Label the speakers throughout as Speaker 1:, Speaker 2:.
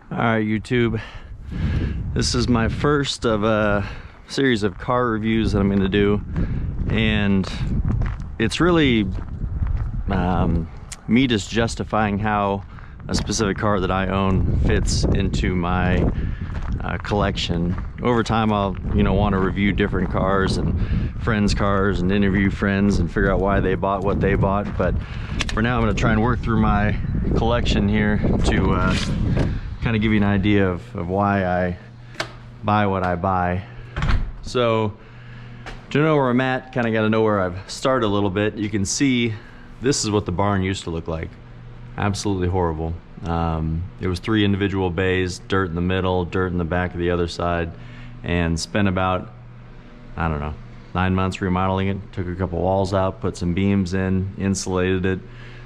Speaker 1: All right, YouTube. This is my first of a series of car reviews that I'm going to do, and it's really me just justifying how a specific car that I own fits into my collection. Over time, I'll want to review different cars and friends' cars and interview friends and figure out why they bought what they bought. But for now, I'm going to try and work through my collection here to kind of give you an idea of why I buy what I buy. So to know where I'm at, kind of got to know where I've started a little bit. You can see this is what the barn used to look like. Absolutely horrible. It was 3 individual bays, dirt in the middle, dirt in the back of the other side, and spent about, I don't know, 9 months remodeling it. Took a couple walls out, put some beams in, insulated it,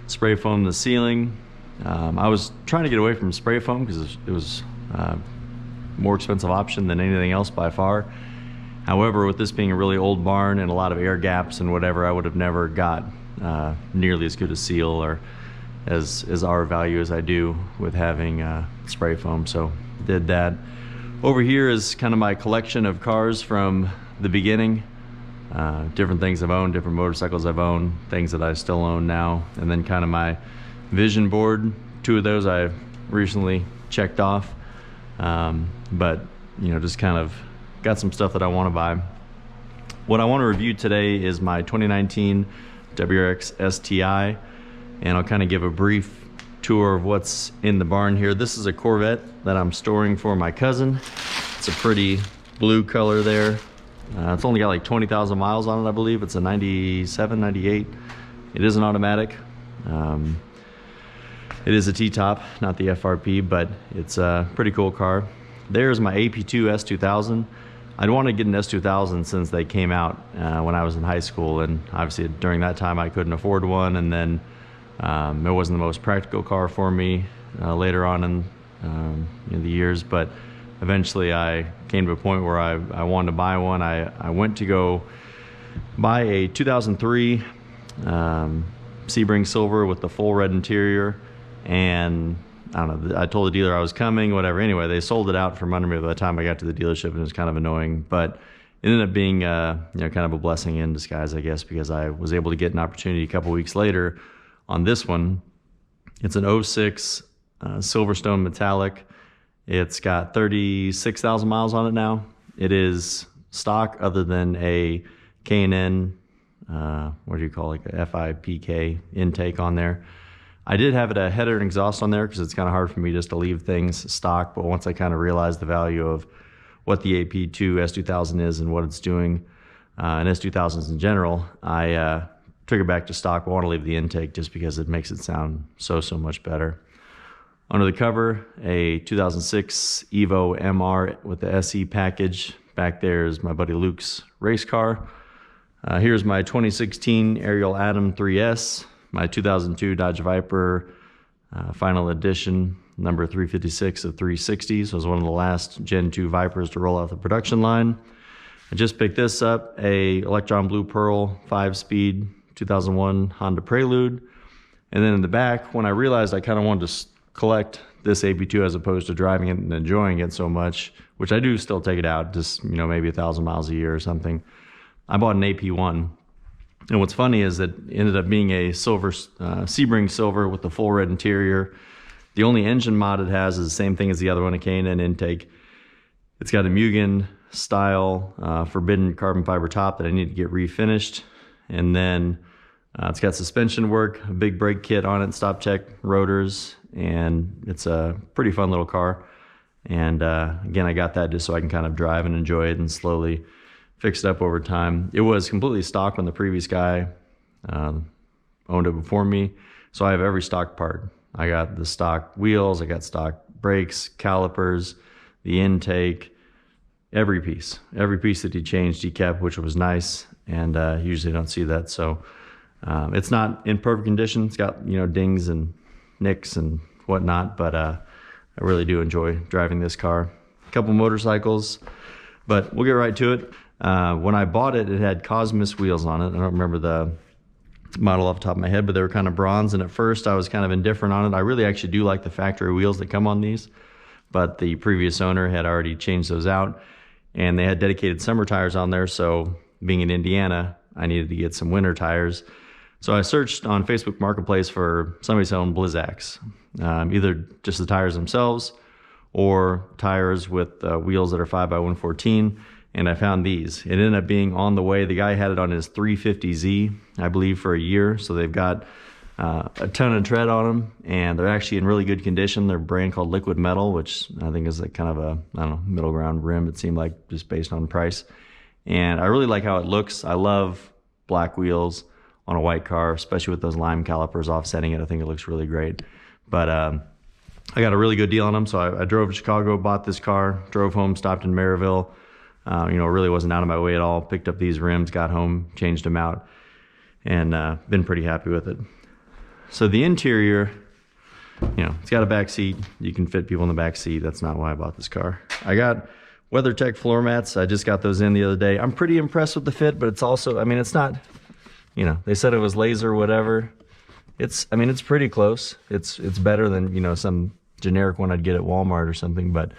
Speaker 1: spray foamed the ceiling. I was trying to get away from spray foam because it was a more expensive option than anything else by far. However, with this being a really old barn and a lot of air gaps and whatever, I would have never got nearly as good a seal or as our value as I do with having spray foam, so did that. Over here is kind of my collection of cars from the beginning. Different things I've owned, different motorcycles I've owned, things that I still own now, and then kind of my vision board. 2 of those I've recently checked off, but just kind of got some stuff that I want to buy. What I want to review today is my 2019 WRX STI, and I'll kind of give a brief tour of what's in the barn here. This is a Corvette that I'm storing for my cousin. It's a pretty blue color there. It's only got like 20,000 miles on it, I believe. It's a 97, 98. It is an automatic. It is a T-top, not the FRP, but it's a pretty cool car. There's my AP2 S2000. I'd wanted to get an S2000 since they came out when I was in high school, and obviously during that time I couldn't afford one, and then it wasn't the most practical car for me later on in the years, but eventually I came to a point where I wanted to buy one. I went to go buy a 2003 Sebring Silver with the full red interior, and I don't know, I told the dealer I was coming, whatever. Anyway, they sold it out from under me by the time I got to the dealership, and it was kind of annoying, but it ended up being kind of a blessing in disguise, I guess, because I was able to get an opportunity a couple weeks later on this one. It's an 06 Silverstone metallic. It's got 36,000 miles on it now. It is stock other than a K&N, what do you call it, like a FIPK intake on there. I did have it a header and exhaust on there because it's kind of hard for me just to leave things stock, but once I kind of realized the value of what the AP2 S2000 is and what it's doing, and S2000s in general, I took it back to stock. I want to leave the intake just because it makes it sound so much better. Under the cover, a 2006 Evo MR with the SE package. Back there is my buddy Luke's race car. Here's my 2016 Ariel Atom 3S, my 2002 Dodge Viper final edition, number 356 of 360s. So it was one of the last Gen 2 Vipers to roll out the production line. I just picked this up, a Electron Blue Pearl 5-speed 2001 Honda Prelude. And then in the back, when I realized I kind of wanted to collect this AP2 as opposed to driving it and enjoying it so much, which I do still take it out, just maybe 1,000 miles a year or something, I bought an AP1. And what's funny is that it ended up being a silver Sebring Silver with the full red interior. The only engine mod it has is the same thing as the other one, a K&N intake. It's got a Mugen style forbidden carbon fiber top that I need to get refinished. And then it's got suspension work, a big brake kit on it, stop check rotors, and it's a pretty fun little car. And again, I got that just so I can kind of drive and enjoy it and slowly fix it up over time. It was completely stock when the previous guy owned it before me, so I have every stock part. I got the stock wheels, I got stock brakes, calipers, the intake, every piece that he changed, he kept, which was nice, and usually don't see that. So it's not in perfect condition. It's got dings and nicks and whatnot, but I really do enjoy driving this car. A couple motorcycles, but we'll get right to it. When I bought it, it had Cosmos wheels on it. I don't remember the model off the top of my head, but they were kind of bronze, and at first I was kind of indifferent on it. I really actually do like the factory wheels that come on these, but the previous owner had already changed those out, and they had dedicated summer tires on there. So being in Indiana, I needed to get some winter tires. So I searched on Facebook Marketplace for somebody selling Blizzaks, either just the tires themselves or tires with wheels that are 5x114. And I found these. It ended up being on the way. The guy had it on his 350Z, I believe, for a year. So they've got a ton of tread on them, and they're actually in really good condition. They're a brand called Liquid Metal, which I think is like kind of a, I don't know, middle ground rim, it seemed like, just based on price. And I really like how it looks. I love black wheels on a white car, especially with those lime calipers offsetting it. I think it looks really great. But I got a really good deal on them. So I drove to Chicago, bought this car, drove home, stopped in Maryville. Really wasn't out of my way at all. Picked up these rims, got home, changed them out, and been pretty happy with it. So the interior, it's got a back seat. You can fit people in the back seat. That's not why I bought this car. I got WeatherTech floor mats. I just got those in the other day. I'm pretty impressed with the fit, but it's also, it's not, they said it was laser, whatever. It's pretty close. It's better than, some generic one I'd get at Walmart or something, but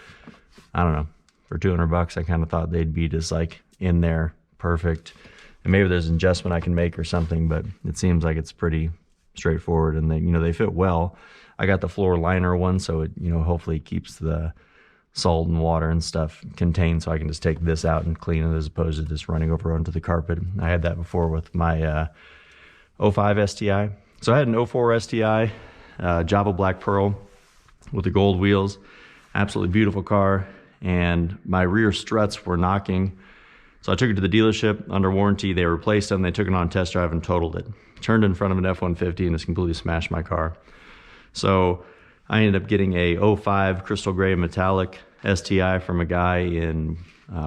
Speaker 1: I don't know. For $200, I kind of thought they'd be just like in there, perfect. And maybe there's an adjustment I can make or something, but it seems like it's pretty straightforward, and they fit well. I got the floor liner one, so it, hopefully keeps the salt and water and stuff contained, so I can just take this out and clean it as opposed to just running over onto the carpet. I had that before with my 05 STI. So I had an 04 STI, Java Black Pearl with the gold wheels. Absolutely beautiful car. And my rear struts were knocking. So I took it to the dealership under warranty. They replaced them. They took it on test drive and totaled it. Turned in front of an F-150 and just completely smashed my car. So I ended up getting a 05 crystal gray metallic STI from a guy in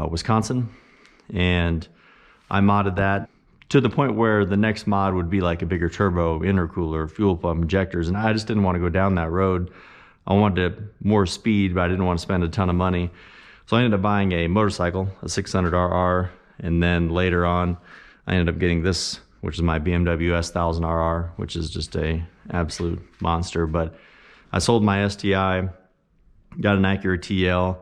Speaker 1: Wisconsin. And I modded that to the point where the next mod would be like a bigger turbo, intercooler, fuel pump, injectors. And I just didn't want to go down that road. I wanted more speed, but I didn't want to spend a ton of money. So I ended up buying a motorcycle, a 600RR, and then later on, I ended up getting this, which is my BMW S1000RR, which is just a absolute monster. But I sold my STI, got an Acura TL,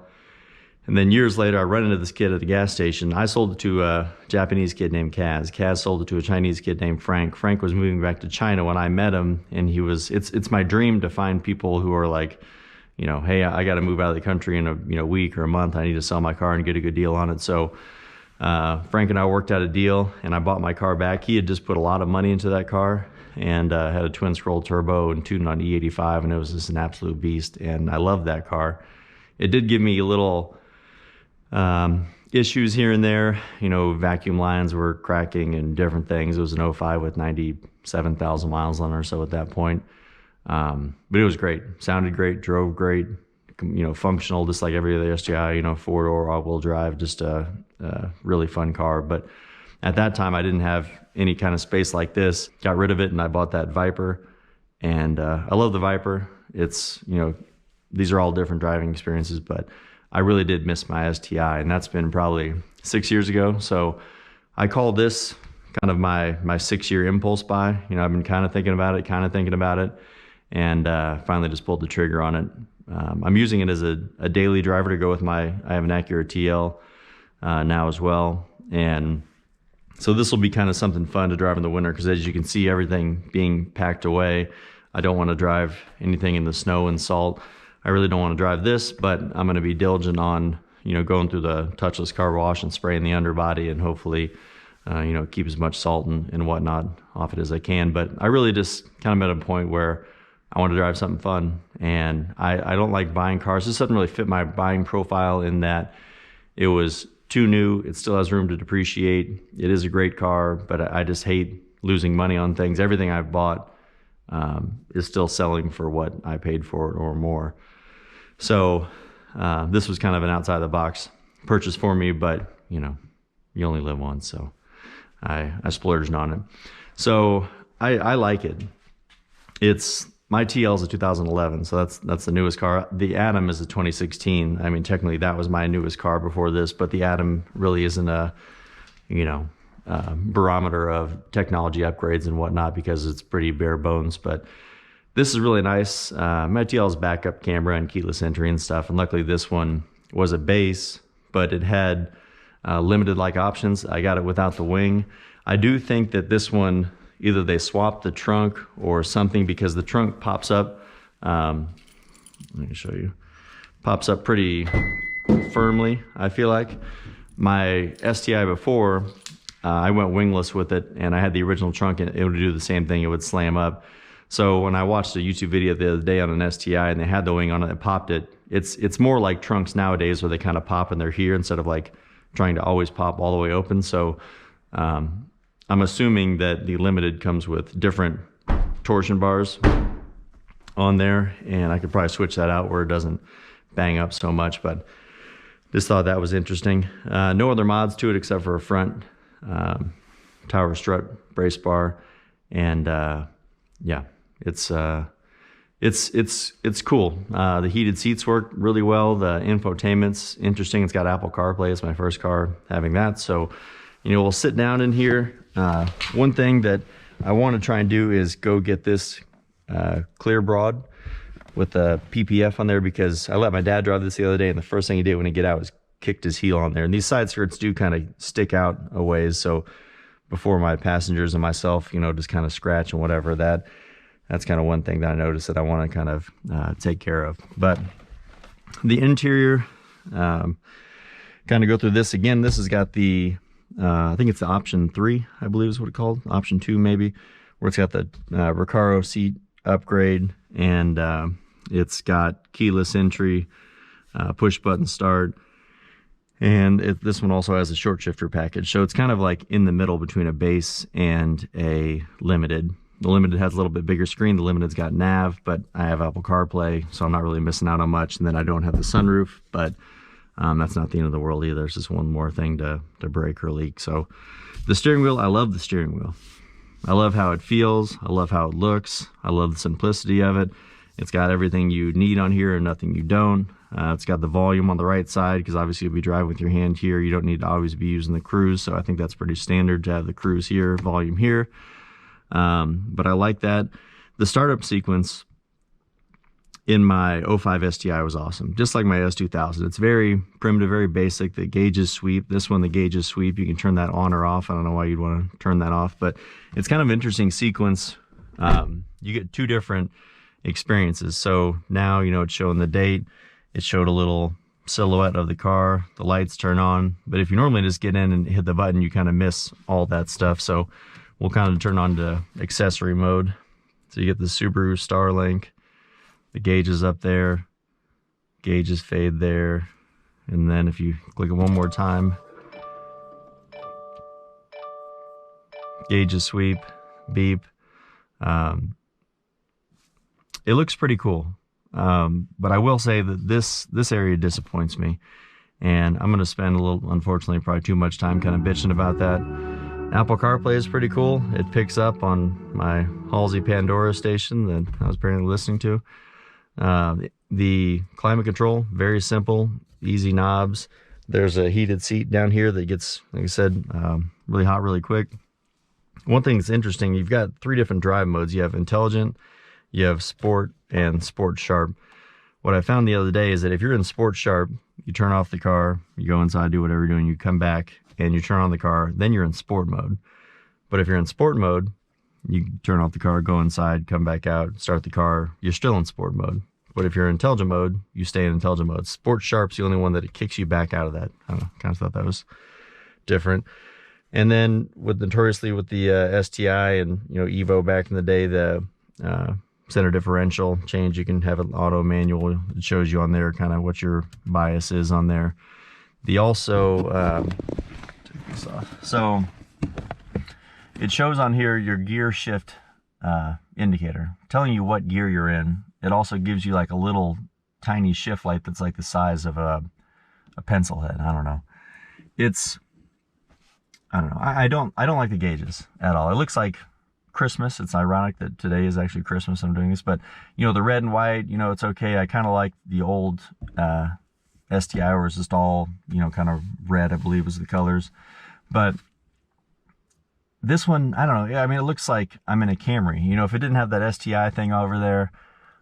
Speaker 1: and then years later, I run into this kid at the gas station. I sold it to a Japanese kid named Kaz. Kaz sold it to a Chinese kid named Frank. Frank was moving back to China when I met him, and it's my dream to find people who are like, hey, I got to move out of the country in a week or a month. I need to sell my car and get a good deal on it. So Frank and I worked out a deal, and I bought my car back. He had just put a lot of money into that car and had a twin scroll turbo and tuned on E85, and it was just an absolute beast, and I loved that car. It did give me a little issues here and there. Vacuum lines were cracking and different things. It was an 05 with 97,000 miles on it or so at that point. But it was great. Sounded great, drove great, functional, just like every other STI, four-door all-wheel drive, just a really fun car. But at that time, I didn't have any kind of space like this. Got rid of it, and I bought that Viper. And I love the Viper. It's, these are all different driving experiences, but I really did miss my STI, and that's been probably 6 years ago. So I call this kind of my 6-year impulse buy. I've been kind of thinking about it, and finally just pulled the trigger on it. I'm using it as a daily driver to go with I have an Acura TL now as well. And so this will be kind of something fun to drive in the winter, because as you can see, everything being packed away. I don't want to drive anything in the snow and salt. I really don't want to drive this, but I'm going to be diligent on, going through the touchless car wash and spraying the underbody, and hopefully, keep as much salt and whatnot off it as I can. But I really just kind of at a point where I want to drive something fun, and I don't like buying cars. This doesn't really fit my buying profile in that it was too new. It still has room to depreciate. It is a great car, but I just hate losing money on things. Everything I've bought is still selling for what I paid for it or more. So this was kind of an outside the box purchase for me, but you only live once, so I splurged on it. So I like it. My TL is a 2011, so that's the newest car. The Atom is a 2016. Technically that was my newest car before this, but the Atom really isn't a barometer of technology upgrades and whatnot, because it's pretty bare bones. But This is really nice. My TL's backup camera and keyless entry and stuff, and luckily this one was a base, but it had limited like options. I got it without the wing. I do think that this one, either they swapped the trunk or something, because the trunk pops up, let me show you, pops up pretty firmly, I feel like. My STI before, I went wingless with it, and I had the original trunk, and it would do the same thing. It would slam up. So when I watched a YouTube video the other day on an STI and they had the wing on it and popped it, it's more like trunks nowadays where they kind of pop and they're here instead of like trying to always pop all the way open. So I'm assuming that the Limited comes with different torsion bars on there, and I could probably switch that out where it doesn't bang up so much, but just thought that was interesting. No other mods to it except for a front tower strut brace bar, and yeah, it's cool. The heated seats work really well. The infotainment's interesting. It's got Apple CarPlay. It's my first car having that, so we'll sit down in here. One thing that I want to try and do is go get this clear broad with the PPF on there, because I let my dad drive this the other day, and the first thing he did when he get out was kicked his heel on there. And these side skirts do kind of stick out a ways, so before my passengers and myself, just kind of scratch and whatever, that's kind of one thing that I noticed that I want to kind of take care of. But the interior, kind of go through this again. This has got the I think it's the option 3, I believe is what it's called, option 2 maybe, where it's got the Recaro seat upgrade, and it's got keyless entry, push button start, and this one also has a short shifter package. So it's kind of like in the middle between a base and a Limited. The Limited has a little bit bigger screen. The Limited's got nav, but I have Apple CarPlay, so I'm not really missing out on much. And then I don't have the sunroof, but that's not the end of the world either. It's just one more thing to break or leak. So the steering wheel, I love the steering wheel. I love how it feels. I love how it looks. I love the simplicity of it. It's got everything you need on here and nothing you don't. It's got the volume on the right side, because obviously you'll be driving with your hand here. You don't need to always be using the cruise, so I think that's pretty standard to have the cruise here, volume here. But I like that. The startup sequence in my 05 STI was awesome, just like my S2000. It's very primitive, very basic. The gauges sweep. This one, the gauges sweep. You can turn that on or off. I don't know why you'd want to turn that off, but it's kind of an interesting sequence. You get 2 different experiences. So now, it's showing the date. It showed a little silhouette of the car. The lights turn on. But if you normally just get in and hit the button, you kind of miss all that stuff. So we'll kind of turn on to accessory mode. So you get the Subaru Starlink. The gauges up there, gauges fade there, and then if you click it one more time, gauges sweep, beep. It looks pretty cool, but I will say that this area disappoints me, and I'm going to spend unfortunately, probably too much time kind of bitching about that. Apple CarPlay is pretty cool. It picks up on my Halsey Pandora station that I was apparently listening to. The climate control, very simple, easy knobs. There's a heated seat down here that gets, like I said, really hot really quick. One thing that's interesting, you've got 3 different drive modes. You have intelligent, you have sport, and sport sharp. What I found the other day is that if you're in sport sharp, you turn off the car, you go inside, do whatever you're doing, you come back and you turn on the car, then you're in sport mode. But if you're in sport mode, you turn off the car, go inside, come back out, start the car, you're still in sport mode. But if you're in intelligent mode, you stay in intelligent mode. Sport Sharp's the only one that it kicks you back out of that. I don't know, kind of thought that was different. And then notoriously with the STI and Evo back in the day, the center differential change, you can have an auto manual. It shows you on there kind of what your bias is on there. The also, take this off. So it shows on here your gear shift indicator, telling you what gear you're in. It also gives you like a little tiny shift light that's like the size of a pencil head. I don't know. I don't like the gauges at all. It looks like Christmas. It's ironic that today is actually Christmas I'm doing this, but the red and white, it's okay. I kind of like the old STI where it's just all, kind of red, I believe was the colors. But this one, I don't know. Yeah, I mean, it looks like I'm in a Camry. You know, if it didn't have that STI thing over there,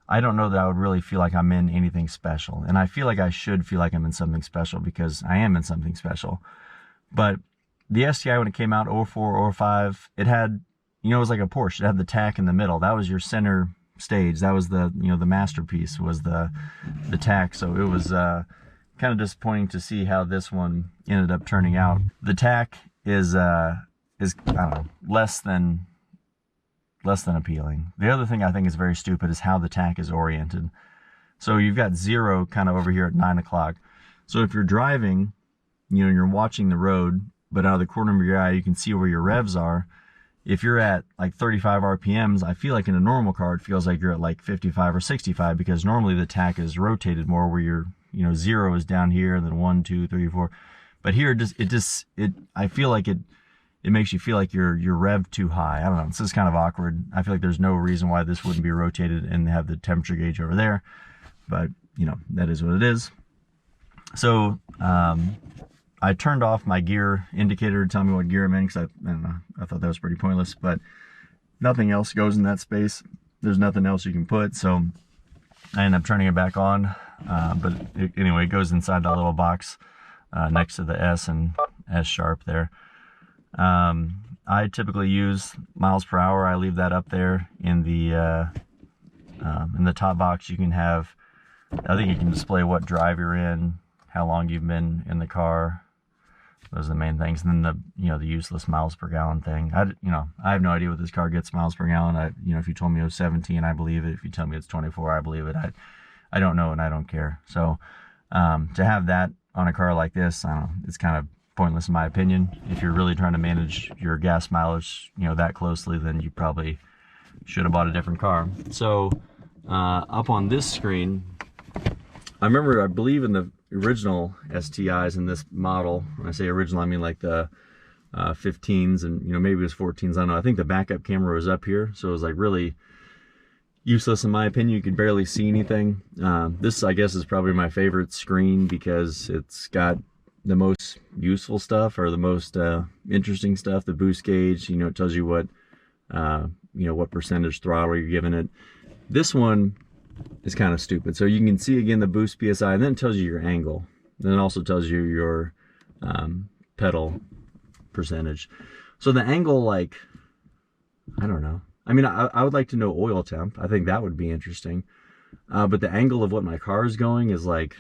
Speaker 1: I don't know that I would really feel like I'm in anything special. And I feel like I should feel like I'm in something special because I am in something special. But the STI, when it came out, 04, 05, it had, you know, it was like a Porsche. It had the tack in the middle. That was your center stage. That was the, you know, the masterpiece was the tack. So it was kind of disappointing to see how this one ended up turning out. The tack is I don't know, less than appealing. The other thing I think is very stupid is how the tack is oriented. So you've got 0 kind of over here at 9 o'clock. So if you're driving, you know, you're watching the road, but out of the corner of your eye, you can see where your revs are. If you're at like 35 RPMs, I feel like in a normal car, it feels like you're at like 55 or 65 because normally the tack is rotated more where you're, you know, 0 is down here and then 1, 2, 3, 4. But here, I feel like it makes you feel like you're revved too high. I don't know. It's just kind of awkward. I feel like there's no reason why this wouldn't be rotated and have the temperature gauge over there. But, you know, that is what it is. So, I turned off my gear indicator to tell me what gear I'm in because I don't know, I thought that was pretty pointless, but nothing else goes in that space. There's nothing else you can put, so I end up turning it back on. Anyway, it goes inside that little box next to the S and S sharp there. I typically use miles per hour. I leave that up there in the top box. You can have, I think you can display what drive you're in, how long you've been in the car. Those are the main things. And then the useless miles per gallon thing. I have no idea what this car gets miles per gallon. If you told me it was 17, I believe it. If you tell me it's 24, I believe it. I don't know and I don't care. So to have that on a car like this, I don't know, it's kind of pointless in my opinion. If you're really trying to manage your gas mileage, that closely, then you probably should have bought a different car. So up on this screen, I believe in the original STIs in this model. When I say original, I mean like the 15s and maybe it was 14s. I don't know. I think the backup camera was up here, so it was like really useless in my opinion. You could barely see anything. This, I guess, is probably my favorite screen because it's got the most useful stuff or the most interesting stuff. The boost gauge, it tells you what what percentage throttle you're giving it. This one is kind of stupid. So you can see again the boost PSI, and then it tells you your angle. Then it also tells you your pedal percentage. So the angle, like, I don't know. I mean, I would like to know oil temp. I think that would be interesting. But the angle of what my car is going is like,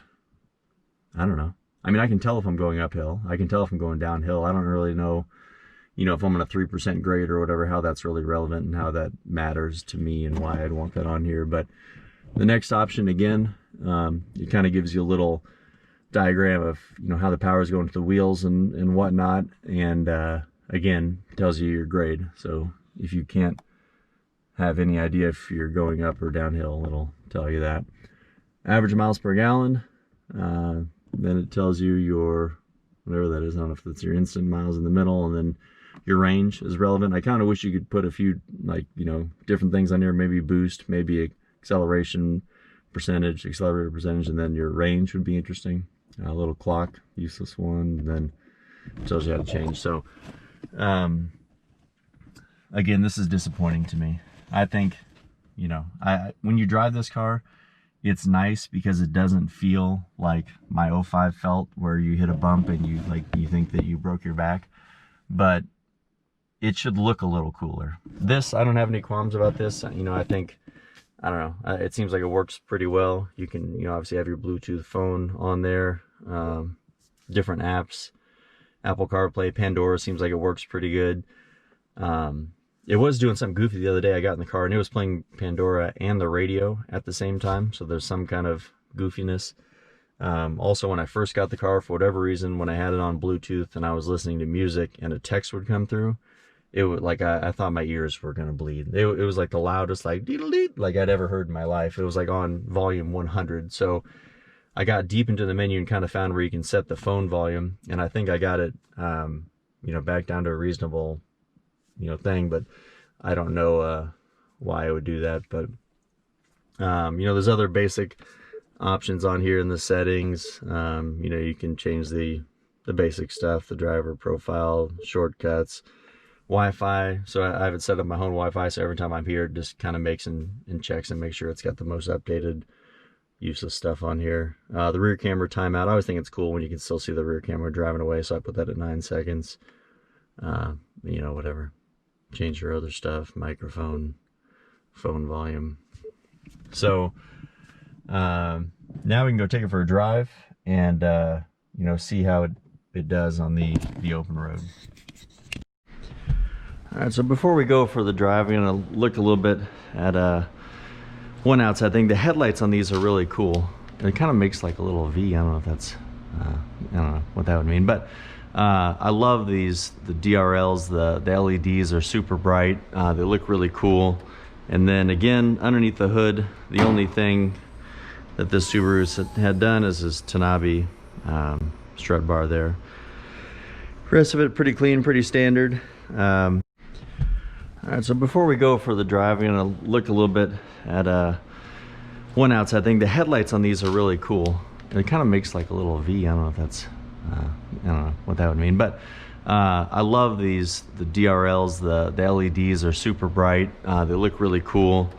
Speaker 1: I don't know. I mean, I can tell if I'm going uphill. I can tell if I'm going downhill. I don't really know, if I'm on a 3% grade or whatever, how that's really relevant and how that matters to me and why I'd want that on here. But the next option, again, it kind of gives you a little diagram of, how the power is going to the wheels and whatnot. And again, tells you your grade. So if you can't have any idea if you're going up or downhill, it'll tell you that. Average miles per gallon. Then it tells you your, whatever that is, I don't know if that's your instant miles in the middle, and then your range is relevant. I kind of wish you could put a few, like, different things on here, maybe boost, maybe acceleration percentage, accelerator percentage, and then your range would be interesting. A little clock, useless one, and then it tells you how to change. So, again, this is disappointing to me. I think, when you drive this car, it's nice because it doesn't feel like my 05 felt, where you hit a bump and you think that you broke your back. But it should look a little cooler. This, I don't have any qualms about this. I think, I don't know, it seems like it works pretty well. You can, obviously have your Bluetooth phone on there, different apps, Apple CarPlay, Pandora seems like it works pretty good. It was doing something goofy the other day. I got in the car and it was playing Pandora and the radio at the same time. So there's some kind of goofiness. Also, when I first got the car, for whatever reason, when I had it on Bluetooth and I was listening to music and a text would come through, it would, like, I thought my ears were going to bleed. It was like the loudest, like, deedle-deed, like I'd ever heard in my life. It was like on volume 100. So I got deep into the menu and kind of found where you can set the phone volume. And I think I got it, back down to a reasonable thing, but I don't know why I would do that. But there's other basic options on here in the settings. You can change the basic stuff, the driver profile, shortcuts, Wi-Fi, so I have it set up my own Wi-Fi, so every time I'm here, it just kind of makes and checks and makes sure it's got the most updated useless stuff on here. The rear camera timeout, I always think it's cool when you can still see the rear camera driving away, so I put that at 9 seconds. You know, whatever. Change your other stuff, microphone, phone volume. So now we can go take it for a drive and you know, see how it does on the open road. All right, so before we go for the drive, we're gonna look a little bit at one outside thing. The headlights on these are really cool. It kind of makes like a little V. I don't know if that's, I don't know what that would mean, but I love these, the DRLs, the LEDs are super bright. They look really cool. And then again, underneath the hood, the only thing that this Subaru had done is this Tanabe strut bar there. The rest of it pretty clean, pretty standard. All right, so before we go for the drive, we're gonna look a little bit at one outside thing. The headlights on these are really cool. It kind of makes like a little V. I don't know if that's, I don't know what that would mean, but I love these, the DRLs, the LEDs are super bright. They look really cool.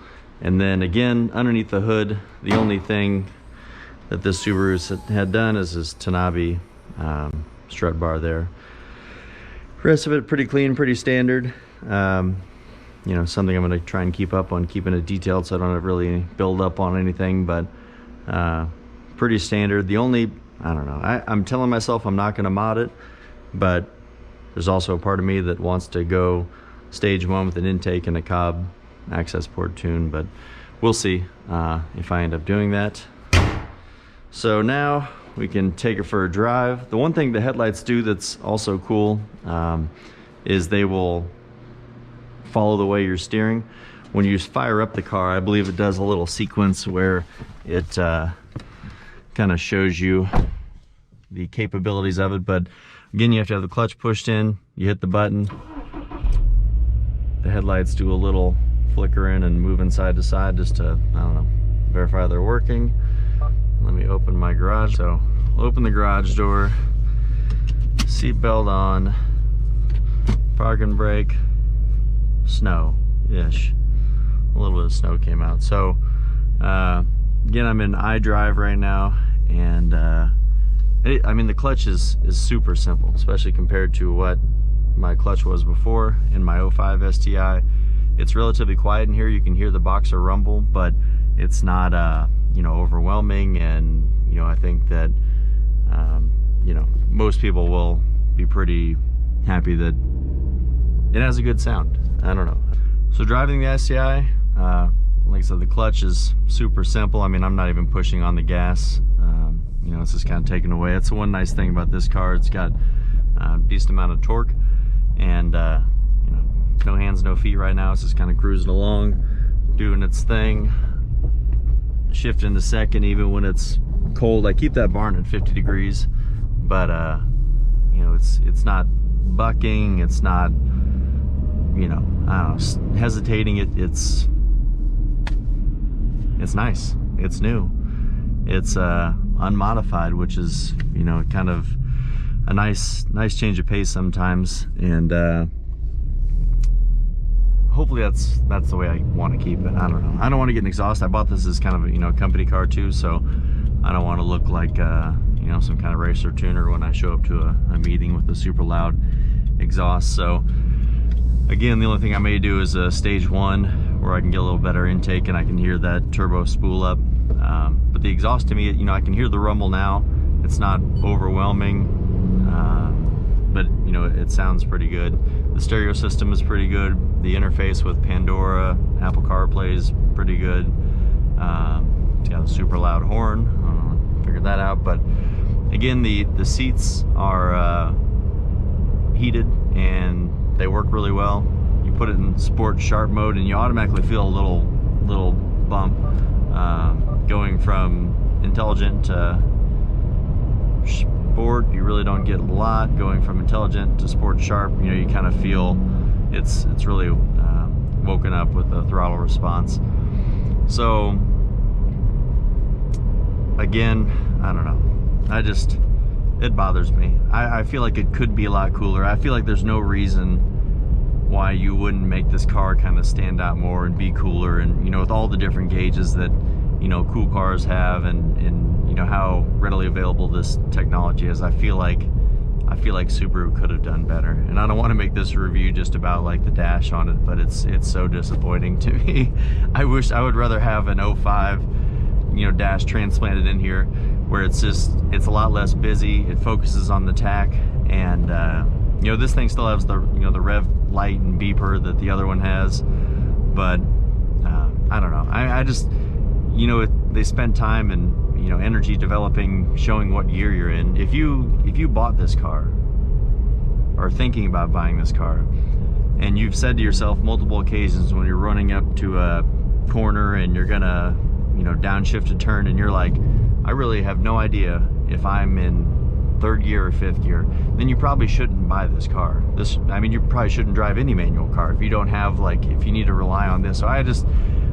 Speaker 1: And then again, underneath the hood, the only thing that this Subaru had done is this Tanabe strut bar there. The rest of it pretty clean, pretty standard. You know, something I'm going to try and keep up on, keeping it detailed so I don't really build up on anything, but pretty standard. The only, I don't know, I'm telling myself I'm not going to mod it, but there's also a part of me that wants to go stage 1 with an intake and a Cobb access port tune, but we'll see if I end up doing that. So now we can take it for a drive. The one thing the headlights do that's also cool is they will follow the way you're steering. When you fire up the car, I believe it does a little sequence where it kind of shows you the capabilities of it, but again, you have to have the clutch pushed in, you hit the button, the headlights do a little flickering and moving side to side just to, I don't know, verify they're working. Let me open my garage. So open the garage door, seatbelt on, parking brake, snow-ish. A little bit of snow came out. So again, I'm in iDrive right now, and I mean, the clutch is super simple, especially compared to what my clutch was before in my 05 STI. It's relatively quiet in here. You can hear the boxer rumble, but it's not you know, overwhelming. And you know, I think that you know, most people will be pretty happy that it has a good sound. I don't know. So driving the STI, like I said, the clutch is super simple. I mean, I'm not even pushing on the gas. You know, it's just kind of taken away. That's the one nice thing about this car. It's got a decent amount of torque, and you know, no hands, no feet right now. It's just kind of cruising along, doing its thing. Shift into second even when it's cold. I keep that barn at 50 degrees, but you know, it's not bucking. It's not, you know, I don't know, hesitating. It's nice. It's new. It's unmodified, which is, you know, kind of a nice change of pace sometimes. And hopefully that's the way I want to keep it. I don't know. I don't want to get an exhaust. I bought this as kind of a, you know, a company car too, so I don't want to look like you know, some kind of racer tuner when I show up to a meeting with a super loud exhaust. So again, the only thing I may do is a stage 1 where I can get a little better intake and I can hear that turbo spool up. But the exhaust, to me, you know, I can hear the rumble now. It's not overwhelming, but you know, it sounds pretty good. The stereo system is pretty good. The interface with Pandora, Apple CarPlay is pretty good. It's got a super loud horn. I don't know, figured that out. But again, the seats are heated and they work really well. You put it in sport sharp mode and you automatically feel a little bump going from intelligent to sport. You really don't get a lot. Going from intelligent to sport sharp, you know, you kind of feel it's really woken up with the throttle response. So again, I don't know, it bothers me. I feel like it could be a lot cooler. I feel like there's no reason why you wouldn't make this car kind of stand out more and be cooler, and with all the different gauges that cool cars have, and how readily available this technology is. I feel like Subaru could have done better. And I don't want to make this review just about like the dash on it, but it's so disappointing to me. I would rather have an 05 dash transplanted in here, where it's a lot less busy. It focuses on the tack, and this thing still has the the rev light and beeper that the other one has, but I don't know. I just they spend time and energy developing, showing what year you're in. If you bought this car, or thinking about buying this car, and you've said to yourself multiple occasions when you're running up to a corner and you're gonna downshift a turn, and you're like, I really have no idea if I'm in third gear or fifth gear, then you probably shouldn't buy this car. You probably shouldn't drive any manual car if you don't have, if you need to rely on this. So I don't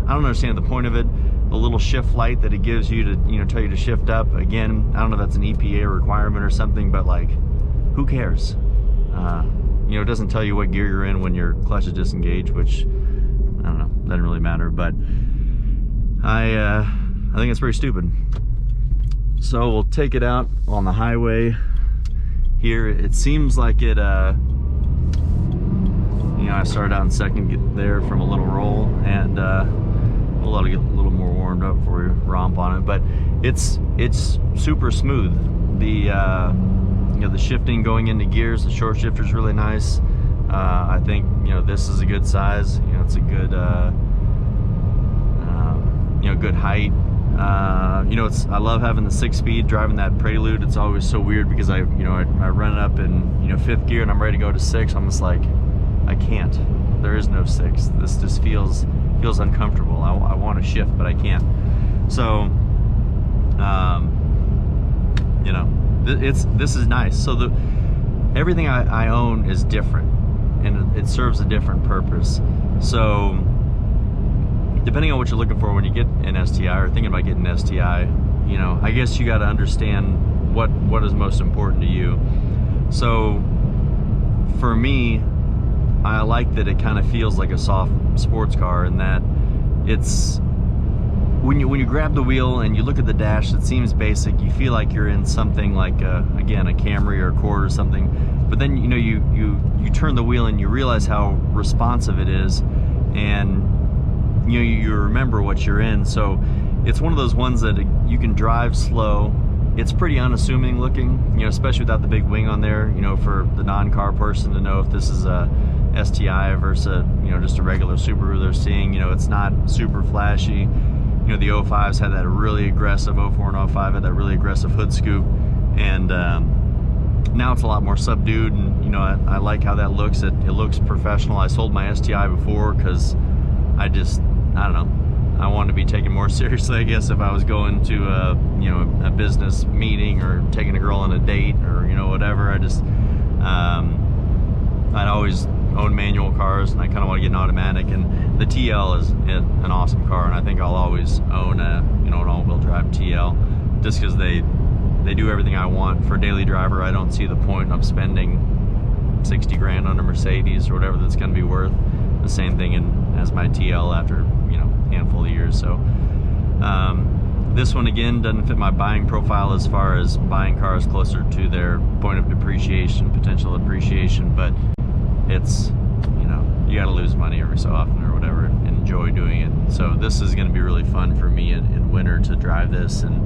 Speaker 1: understand the point of it. The little shift light that it gives you to tell you to shift up, again, I don't know if that's an EPA requirement or something, but who cares? It doesn't tell you what gear you're in when your clutch is disengaged, which I don't know, doesn't really matter. But I think it's pretty stupid. So we'll take it out on the highway here. It seems like it I started out in second there from a little roll, and we'll let it get a little more warmed up before we romp on it. But it's super smooth. The shifting going into gears, the short shifter is really nice. I think this is a good size. It's a good good height. I love having the 6-speed, driving that Prelude. It's always so weird because I run it up in fifth gear and I'm ready to go to 6. I'm just like, I can't. There is no 6. This just feels uncomfortable. I want to shift, but I can't. So this is nice. So everything I own is different, and it serves a different purpose. So depending on what you're looking for when you get an STI or thinking about getting an STI, I guess you got to understand what is most important to you. So for me, I like that it kind of feels like a soft sports car, in that it's when you grab the wheel and you look at the dash, it seems basic. You feel like you're in something like again, a Camry or a Accord or something. But then you turn the wheel and you realize how responsive it is, and you remember what you're in. So it's one of those ones that you can drive slow. It's pretty unassuming looking, especially without the big wing on there, for the non-car person to know if this is a STI versus just a regular Subaru they're seeing. It's not super flashy. The 05s had that really aggressive, 04 and 05 had that really aggressive hood scoop, and now it's a lot more subdued, and I like how that looks. It looks professional. I sold my STI before because I don't know, I wanted to be taken more seriously, I guess, if I was going to a business meeting or taking a girl on a date or whatever. I'd always owned manual cars, and I kind of want to get an automatic, and the TL is an awesome car, and I think I'll always own an all-wheel drive TL, just because they do everything I want. For a daily driver, I don't see the point of spending 60 grand on a Mercedes or whatever that's going to be worth the same thing as my TL after a handful of years. So this one again doesn't fit my buying profile as far as buying cars closer to their point of depreciation, potential appreciation, but it's you got to lose money every so often or whatever and enjoy doing it. So this is going to be really fun for me in winter to drive this, and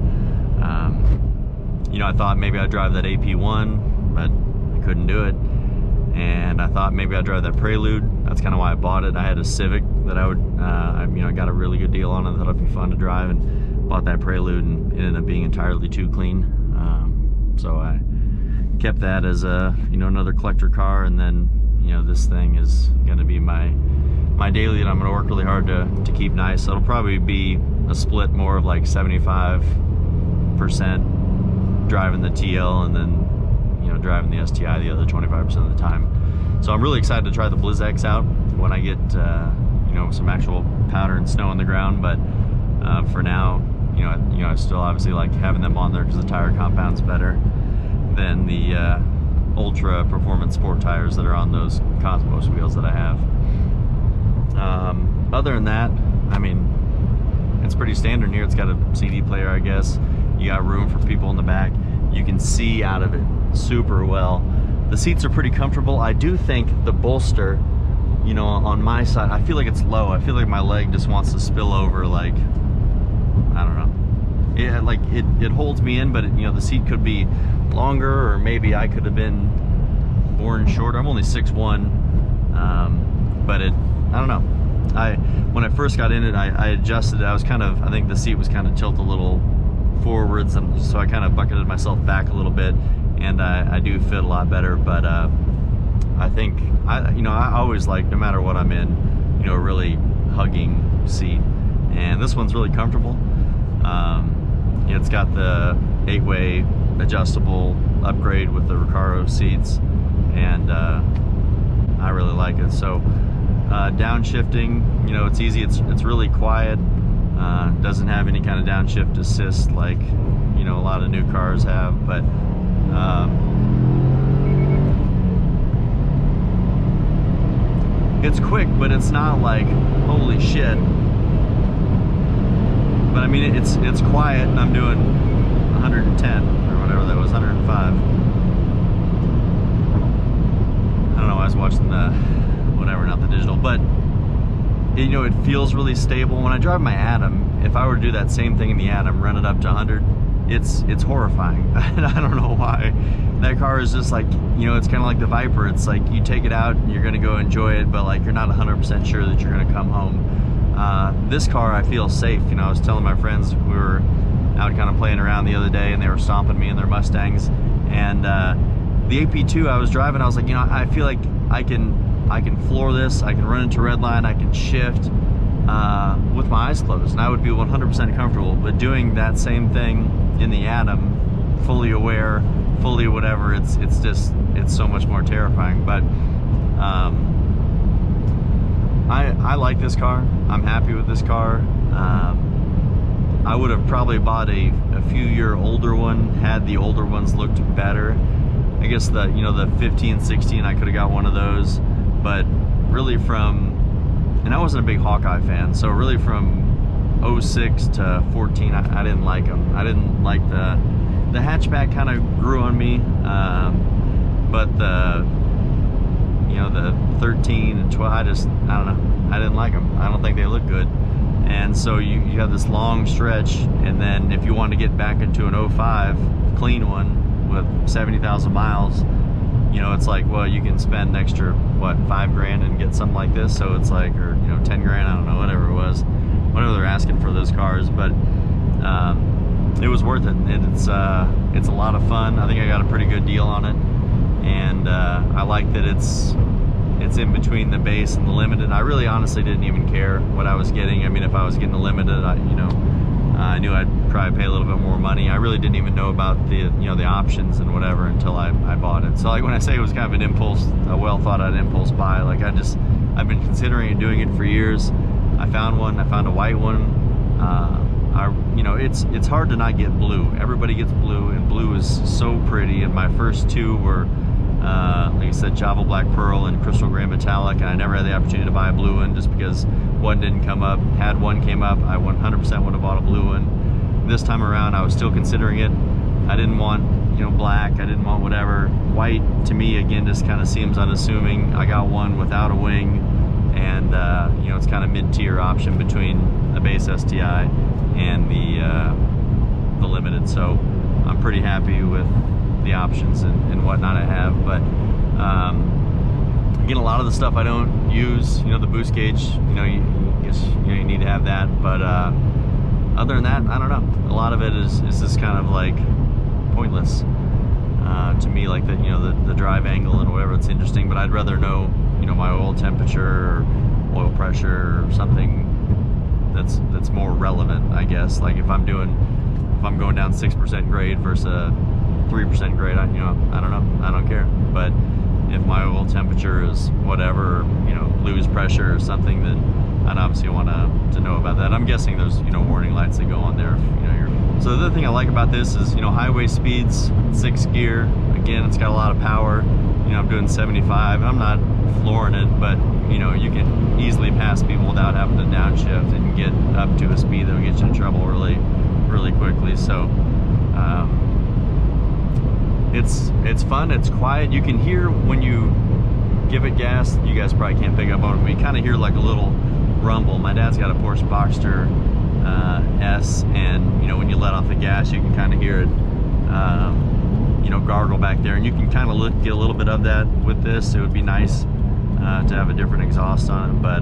Speaker 1: I thought maybe I'd drive that AP1, but I couldn't do it. And I thought maybe I'd drive that Prelude. That's kind of why I bought it. I had a Civic that I got a really good deal on it. Thought it'd be fun to drive, and bought that Prelude, and it ended up being entirely too clean. So I kept that as another collector car, and then this thing is going to be my daily that I'm going to work really hard to keep nice. So it'll probably be a split more of like 75% driving the TL, and then driving the STI the other 25% of the time. So I'm really excited to try the BlizzX out when I get some actual powder and snow on the ground. But for now, I still obviously like having them on there because the tire compound's better than the ultra performance sport tires that are on those Cosmos wheels that I have. Other than that, I mean, it's pretty standard here. It's got a CD player, I guess. You got room for people in the back. You can see out of it super well. The seats are pretty comfortable. I do think the bolster, you know, on my side, I feel like it's low. I feel like my leg just wants to spill over, like, I don't know. It holds me in, but you know, the seat could be longer, or maybe I could have been born shorter. I'm only 6'1", but I don't know. When I first got in it, I adjusted it. I think the seat was kind of tilted a little forwards, and so I kind of bucketed myself back a little bit, and I do fit a lot better. But I think I always like, no matter what I'm in, you know, a really hugging seat, and this one's really comfortable. It's got the 8-way adjustable upgrade with the Recaro seats, and I really like it. So downshifting, you know, it's easy. It's really quiet. Doesn't have any kind of downshift assist like, you know, a lot of new cars have, but it's quick, but it's not like holy shit. But I mean, it's quiet, and I'm doing 110 or whatever that was, 105. I don't know, I was watching the whatever, not the digital, but you know, it feels really stable. When I drive my Atom, if I were to do that same thing in the Atom, run it up to 100, it's horrifying. And I don't know why. That car is just like, you know, it's kind of like the Viper. It's like you take it out and you're gonna go enjoy it, but like you're not 100% sure that you're gonna come home. This car, I feel safe. You know, I was telling my friends, we were out kind of playing around the other day, and they were stomping me in their Mustangs, and the AP2 I was driving, I was like, you know, I feel like I can floor this, I can run into red line, I can shift with my eyes closed, and I would be 100% comfortable. But doing that same thing in the Atom, fully aware, fully whatever, it's so much more terrifying. But I like this car. I'm happy with this car. I would have probably bought a few year older one had the older ones looked better. I guess the 15, 16, I could have got one of those. But really and I wasn't a big Hawkeye fan, so really from 06 to 14, I didn't like them. I didn't like the hatchback, kind of grew on me, but the 13 and 12, I don't know, I didn't like them. I don't think they look good. And so you have this long stretch, and then if you want to get back into an 05 clean one with 70,000 miles, you know, it's like, well, you can spend an extra, what, $5 grand and get something like this. So it's like, or, you know, 10 grand, I don't know, whatever it was, whatever they're asking for those cars. But it was worth it. And it's a lot of fun. I think I got a pretty good deal on it. And I like that it's in between the base and the limited. I really honestly didn't even care what I was getting. I mean, if I was getting the limited, I knew I'd probably pay a little bit more money. I really didn't even know about the options and whatever until I bought it. So like when I say it was kind of an impulse, a well thought out impulse buy, like I've been considering doing it for years. I found one. I found a white one. It's hard to not get blue. Everybody gets blue, and blue is so pretty. And my first two were, like I said, Java Black Pearl and Crystal Gray Metallic, and I never had the opportunity to buy a blue one just because one didn't come up. Had one came up, I 100% would have bought a blue one. This time around, I was still considering it. I didn't want, black. I didn't want whatever. White, to me, again, just kind of seems unassuming. I got one without a wing, and it's kind of mid-tier option between a base STI and the limited. So I'm pretty happy with the options and whatnot I have. But again, a lot of the stuff I don't use. The boost gauge. You need to have that. But other than that, I don't know. A lot of it is just kind of like pointless to me. Like the drive angle and whatever, it's interesting, but I'd rather know my oil temperature or oil pressure or something that's more relevant, I guess. Like if I'm going down 6% grade versus a 3% grade, I don't know, I don't care. But if my oil temperature is whatever, or, lose pressure or something, then I'd obviously want to know about that. I'm guessing there's warning lights that go on there if you're So the other thing I like about this is, you know, highway speeds, 6 gear. Again, it's got a lot of power. You know, I'm doing 75. I'm not flooring it, but you know, you can easily pass people without having to downshift and get up to a speed that will get you in trouble really quickly. So it's fun, it's quiet. You can hear when you give it gas. You guys probably can't pick up on it, but you kind of hear like a little rumble. My dad's got a Porsche Boxster S, and you know, when you let off the gas, you can kind of hear it you know, gargle back there, and you can kind of get a little bit of that with this. It would be nice to have a different exhaust on it, but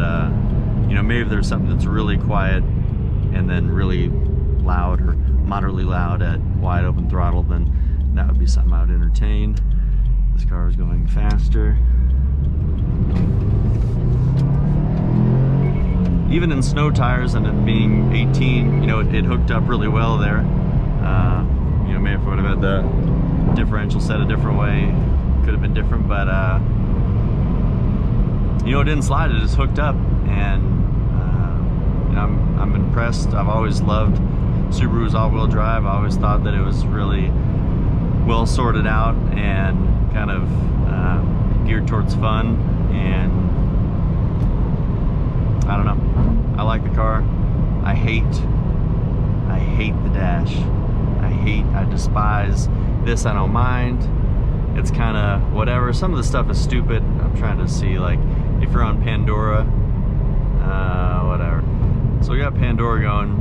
Speaker 1: you know, maybe there's something that's really quiet and then really loud or moderately loud at wide open throttle, then that would be something I would entertain. This car is going faster. Even in snow tires and it being 18, you know, it hooked up really well there. You know, maybe if I would have had the differential set a different way, could have been different, but you know, it didn't slide, it just hooked up, and you know, I'm impressed. I've always loved Subaru's all-wheel drive. I always thought that it was really well sorted out and kind of geared towards fun, and I don't know, I like the car. I hate the dash. I despise this. I don't mind. It's kind of whatever. Some of the stuff is stupid. I'm trying to see, like, if you're on Pandora, whatever. So we got Pandora going,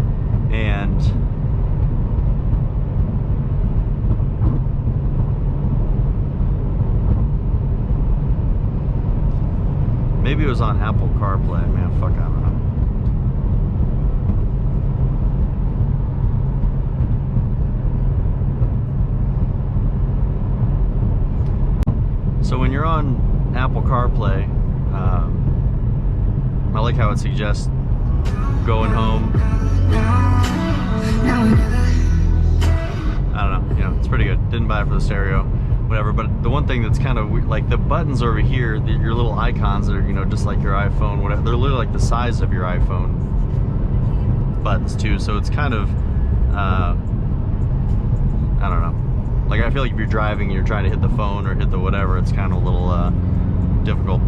Speaker 1: and maybe it was on Apple CarPlay. Man, fuck, I don't know. So when you're on Apple CarPlay, I like how it suggests going home. I don't know, you know, it's pretty good. Didn't buy it for the stereo, whatever. But the one thing that's kind of like the buttons over here, your little icons that are, you know, just like your iPhone, whatever. They're literally like the size of your iPhone buttons too. So it's kind of, I don't know. Like, I feel like if you're driving, you're trying to hit the phone or hit the whatever, it's kind of a little difficult.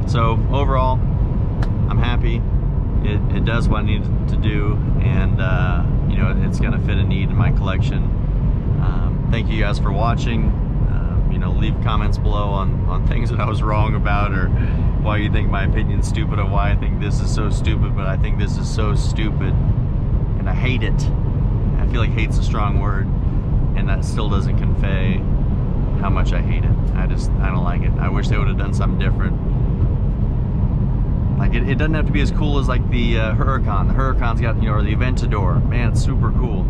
Speaker 1: So overall, I'm happy. It does what I need to do, and you know, it's going to fit a need in my collection. Thank you guys for watching. You know, leave comments below on things that I was wrong about, or why you think my opinion's stupid, or why I think this is so stupid. But I think this is so stupid, and I hate it. I feel like hate's a strong word, and that still doesn't convey how much I hate it. I don't like it. I wish they would have done something different. Like, it doesn't have to be as cool as like the Huracan. The Huracan's got, you know, or the Aventador. Man, it's super cool.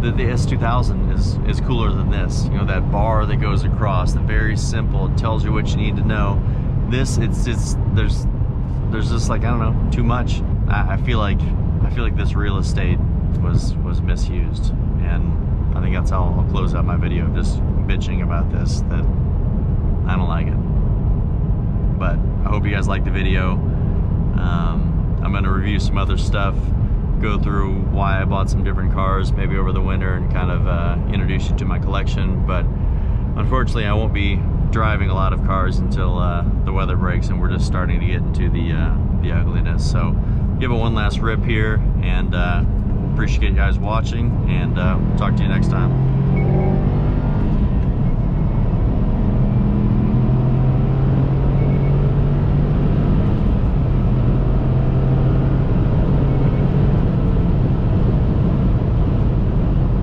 Speaker 1: The S2000 is cooler than this. You know, that bar that goes across, the very simple, it tells you what you need to know. This, there's just, like, I don't know, too much. I feel like this real estate was misused, and I think that's how I'll close out my video, just bitching about this, that I don't like it. But I hope you guys liked the video. I'm going to review some other stuff, go through why I bought some different cars maybe over the winter, and kind of introduce you to my collection. But unfortunately, I won't be driving a lot of cars until the weather breaks and we're just starting to get into the ugliness. So give it one last rip here, and appreciate you guys watching, and talk to you next time.